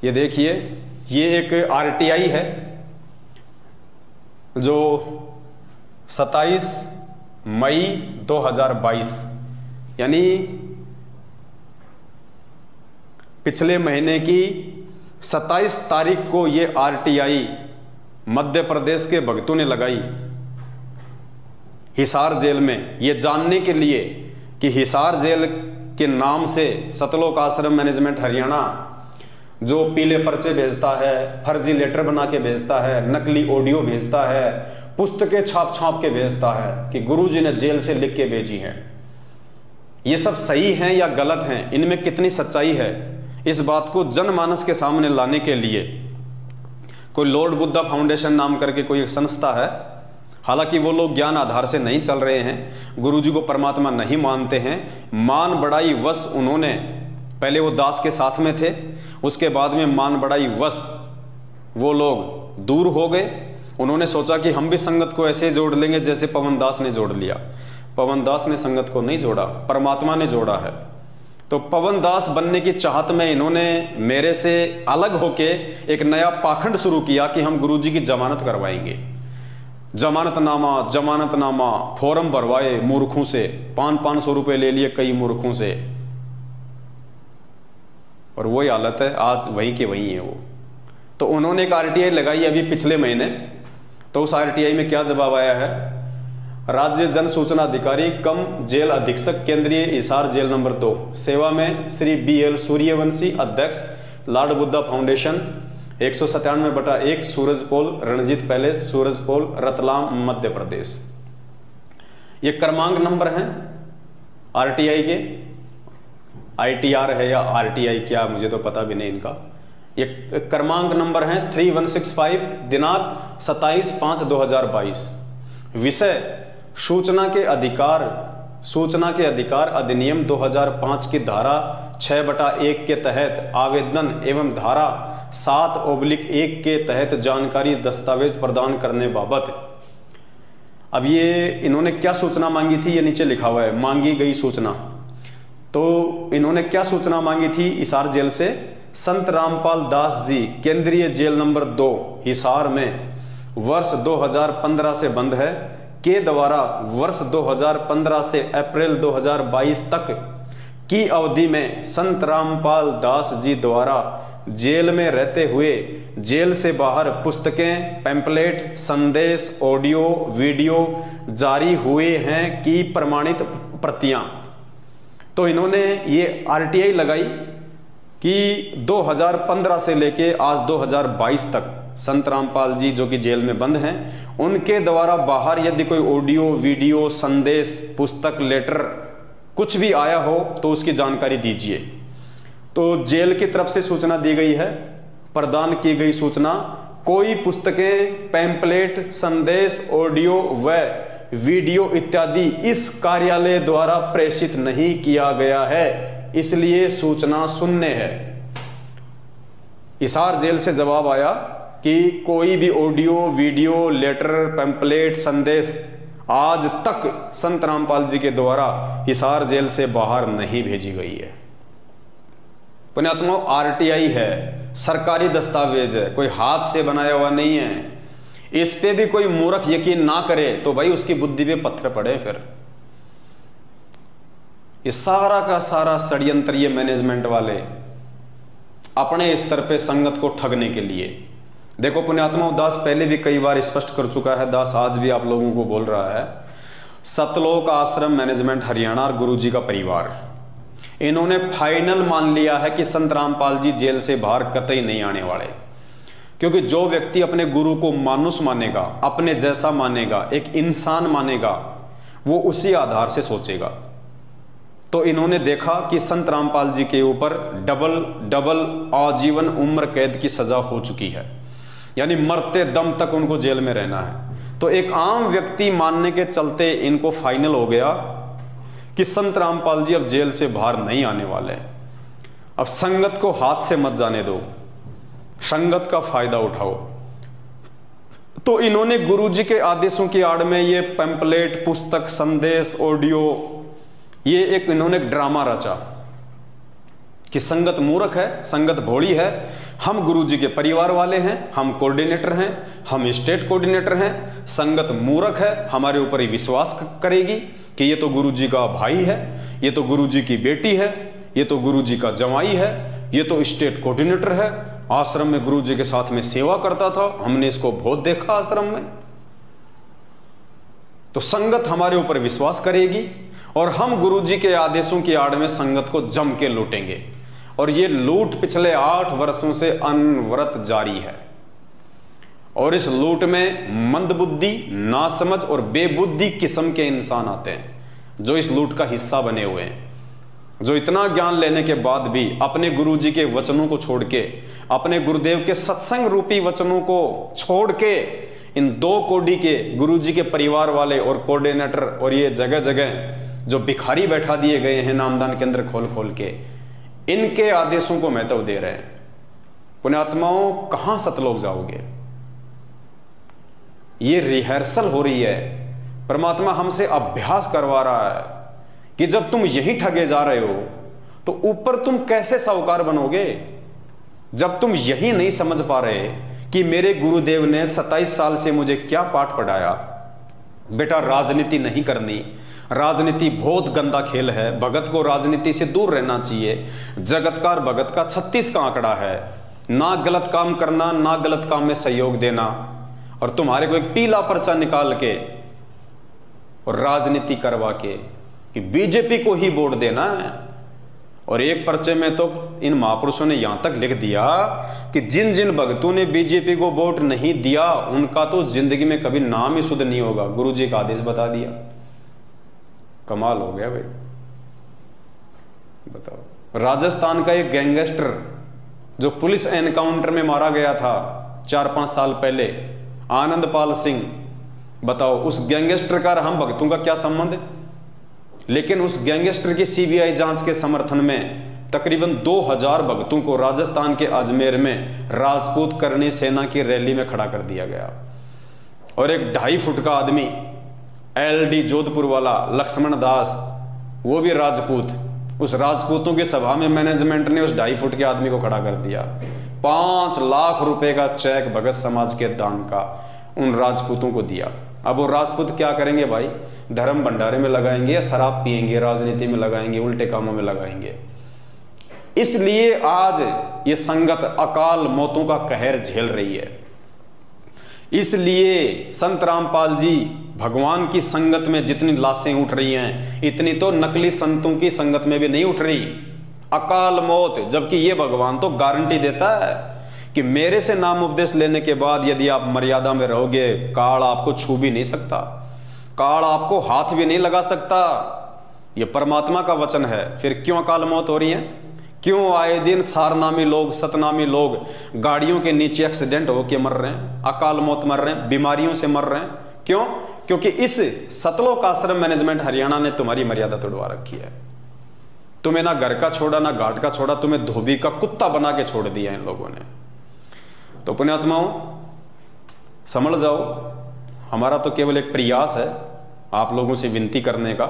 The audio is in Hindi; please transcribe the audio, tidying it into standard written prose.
ये देखिए, ये एक आरटीआई है जो 27 मई 2022 यानी पिछले महीने की 27 तारीख को ये आरटीआई मध्य प्रदेश के भक्तों ने लगाई हिसार जेल में, ये जानने के लिए कि हिसार जेल के नाम से सतलोक आश्रम मैनेजमेंट हरियाणा जो पीले पर्चे भेजता है, फर्जी लेटर बना के भेजता है, नकली ऑडियो भेजता है, पुस्तकें छाप के भेजता है कि गुरुजी ने जेल से लिख के भेजी हैं, ये सब सही हैं या गलत हैं, इनमें कितनी सच्चाई है, इस बात को जनमानस के सामने लाने के लिए कोई लॉर्ड बुद्धा फाउंडेशन नाम करके कोई एक संस्था है। हालांकि वो लोग ज्ञान आधार से नहीं चल रहे हैं, गुरुजी को परमात्मा नहीं मानते हैं, मान बढ़ाई वश उन्होंने, पहले वो दास के साथ में थे, उसके बाद में मान बढ़ाई वश वो लोग दूर हो गए। उन्होंने सोचा कि हम भी संगत को ऐसे जोड़ लेंगे जैसे पवन दास ने जोड़ लिया। पवन दास ने संगत को नहीं जोड़ा, परमात्मा ने जोड़ा है। तो पवन दास बनने की चाहत में इन्होंने मेरे से अलग होके एक नया पाखंड शुरू किया कि हम गुरुजी की जमानत करवाएंगे। जमानतनामा फॉर्म भरवाए मूर्खों से, 500 रुपए ले लिए कई मूर्खों से, और वही हालत है आज, वही के वही है वो। तो उन्होंने एक आरटीआई लगाई अभी पिछले महीने, तो उस आरटीआई में क्या जवाब आया है? राज्य जन सूचना अधिकारी कम जेल अधीक्षक केंद्रीय हिसार जेल नंबर 2 सेवा में श्री BL सूर्यवंशी अध्यक्ष Lord Buddha foundation 197/1 Surajpol Ranjit palace Surajpol Ratlam Madhya Pradesh. ये क्रमांक नंबर हैं आरटीआई के, ITR है या RTI क्या मुझे तो पता भी नहीं इनका। ये क्रमांक नंबर है 3165, दिनांक 27/5/2022। विषय सूचना के अधिकार अधिनियम 2005 की धारा 6/1 के तहत आवेदन एवं धारा 7/1 के तहत जानकारी दस्तावेज प्रदान करने बाबत। अब ये इन्होंने क्या सूचना मांगी थी, ये नीचे लिखा हुआ है, मांगी गई सूचना। तो इन्होंने क्या सूचना मांगी थी हिसार जेल से? संत रामपाल दास जी केंद्रीय जेल नंबर 2 हिसार में वर्ष 2015 से बंद है के द्वारा वर्ष 2015 से अप्रैल 2022 तक की अवधि में संत रामपाल दास जी द्वारा जेल में रहते हुए जेल से बाहर पुस्तकें, पैम्पलेट, संदेश, ऑडियो, वीडियो जारी हुए हैं की प्रमाणित प्रतियां। तो इन्होंने ये आरटीआई लगाई कि 2015 से लेके आज 2022 तक संत रामपाल जी जो कि जेल में बंद हैं, उनके द्वारा बाहर यदि कोई ऑडियो, वीडियो, संदेश, पुस्तक, लेटर कुछ भी आया हो तो उसकी जानकारी दीजिए। तो जेल की तरफ से सूचना दी गई है, प्रदान की गई सूचना, कोई पुस्तकें, पैम्पलेट, संदेश, ऑडियो व वीडियो इत्यादि इस कार्यालय द्वारा प्रेषित नहीं किया गया है, इसलिए सूचना शून्य है। हिसार जेल से जवाब आया कि कोई भी ऑडियो, वीडियो, लेटर, पैम्पलेट, संदेश आज तक संत रामपाल जी के द्वारा हिसार जेल से बाहर नहीं भेजी गई है। पुण्यात्माओं, आरटीआई है, सरकारी दस्तावेज है, कोई हाथ से बनाया हुआ नहीं है। इस पे भी कोई मूर्ख यकीन ना करे तो भाई उसकी बुद्धि पे पत्थर पड़े। फिर ये सारा का सारा षड्यंत्र ये मैनेजमेंट वाले अपने स्तर पे संगत को ठगने के लिए। देखो पुण्यात्माओं, दास पहले भी कई बार स्पष्ट कर चुका है, दास आज भी आप लोगों को बोल रहा है, सतलोक आश्रम मैनेजमेंट हरियाणा और गुरुजी का परिवार, इन्होंने फाइनल मान लिया है कि संत रामपाल जी जेल से बाहर कतई नहीं आने वाले। क्योंकि जो व्यक्ति अपने गुरु को मानुष मानेगा, अपने जैसा मानेगा, एक इंसान मानेगा, वो उसी आधार से सोचेगा। तो इन्होंने देखा कि संत रामपाल जी के ऊपर डबल आजीवन उम्र कैद की सजा हो चुकी है, यानी मरते दम तक उनको जेल में रहना है। तो एक आम व्यक्ति मानने के चलते इनको फाइनल हो गया कि संत रामपाल जी अब जेल से बाहर नहीं आने वाले। अब संगत को हाथ से मत जाने दो, संगत का फायदा उठाओ। तो इन्होंने गुरुजी के आदेशों की आड़ में ये पैम्पलेट, पुस्तक, संदेश, ऑडियो, ये इन्होंने ड्रामा रचा कि संगत मूर्ख है, संगत भोली है, हम गुरुजी के परिवार वाले हैं, हम कोऑर्डिनेटर हैं, हम स्टेट कोऑर्डिनेटर हैं। संगत मूर्ख है, हमारे ऊपर ही विश्वास करेगी कि ये तो गुरुजी का भाई है, ये तो गुरुजी की बेटी है, ये तो गुरुजी का जवाई है, ये तो स्टेट कोऑर्डिनेटर है, आश्रम में गुरुजी के साथ में सेवा करता था, हमने इसको बहुत देखा आश्रम में। तो संगत हमारे ऊपर विश्वास करेगी और हम गुरुजी के आदेशों की आड़ में संगत को जम के लूटेंगे। और ये लूट पिछले 8 वर्षों से अनवरत जारी है। और इस लूट में मंदबुद्धि, नासमझ और बेबुद्धि किस्म के इंसान आते हैं जो इस लूट का हिस्सा बने हुए हैं, जो इतना ज्ञान लेने के बाद भी अपने गुरुजी के वचनों को छोड़ के, अपने गुरुदेव के सत्संग रूपी वचनों को छोड़ के, इन 2 कोडी के गुरुजी के परिवार वाले और कोऑर्डिनेटर और ये जगह जगह जो भिखारी बैठा दिए गए हैं नामदान केंद्र खोल खोल के, इनके आदेशों को महत्व दे रहे हैं। पुण्यात्माओं, कहां सतलोक जाओगे? ये रिहर्सल हो रही है, परमात्मा हमसे अभ्यास करवा रहा है कि जब तुम यही ठगे जा रहे हो तो ऊपर तुम कैसे साहूकार बनोगे? जब तुम यही नहीं समझ पा रहे कि मेरे गुरुदेव ने 27 साल से मुझे क्या पाठ पढ़ाया, बेटा राजनीति नहीं करनी, राजनीति बहुत गंदा खेल है, भगत को राजनीति से दूर रहना चाहिए, जगतकार भगत का 36 का आंकड़ा है, ना गलत काम करना, ना गलत काम में सहयोग देना, और तुम्हारे को एक पीला पर्चा निकाल के और राजनीति करवा के कि बीजेपी को ही वोट देना है। और एक पर्चे में तो इन महापुरुषों ने यहां तक लिख दिया कि जिन जिन भक्तों ने बीजेपी को वोट नहीं दिया उनका तो जिंदगी में कभी नाम ही शुद्ध नहीं होगा। गुरुजी का आदेश बता दिया। कमाल हो गया भाई, बताओ। राजस्थान का एक गैंगस्टर जो पुलिस एनकाउंटर में मारा गया था 4-5 साल पहले, आनंदपाल सिंह, बताओ उस गैंगस्टर का हम भक्तों का क्या संबंध है? लेकिन उस गैंगस्टर की सीबीआई जांच के समर्थन में तकरीबन 2000 भक्तों को राजस्थान के अजमेर में राजपूत करनी सेना की रैली में खड़ा कर दिया गया। और एक 2.5 फुट का आदमी एलडी जोधपुर वाला लक्ष्मण दास, वो भी राजपूत, उस राजपूतों की सभा में मैनेजमेंट ने उस 2.5 फुट के आदमी को खड़ा कर दिया। 5 लाख रुपए का चेक भगत समाज के दान का उन राजपूतों को दिया। अब वो राजपूत क्या करेंगे भाई? धर्म भंडारे में लगाएंगे या शराब पिएंगे, राजनीति में लगाएंगे, उल्टे कामों में लगाएंगे। इसलिए आज ये संगत अकाल मौतों का कहर झेल रही है। इसलिए संत रामपाल जी, भगवान की संगत में जितनी लाशें उठ रही हैं, इतनी तो नकली संतों की संगत में भी नहीं उठ रही। अकाल मौत, जबकि ये भगवान तो गारंटी देता है कि मेरे से नाम उपदेश लेने के बाद यदि आप मर्यादा में रहोगे, काल आपको छू भी नहीं सकता, काल आपको हाथ भी नहीं लगा सकता। ये परमात्मा का वचन है। फिर क्यों अकाल मौत हो रही है? क्यों आए दिन सारनामी लोग, सतनामी लोग गाड़ियों के नीचे एक्सीडेंट होकर मर रहे हैं, अकाल मौत मर रहे हैं, बीमारियों से मर रहे हैं? क्यों? क्योंकि इस सतलोक आश्रम मैनेजमेंट हरियाणा ने तुम्हारी मर्यादा तोड़वा रखी है। तुम्हें ना घर का छोड़ा, ना घाट का छोड़ा, तुम्हें धोबी का कुत्ता बना के छोड़ दिया इन लोगों ने। तो पुण्यात्माओं, समझ जाओ, हमारा तो केवल एक प्रयास है आप लोगों से विनती करने का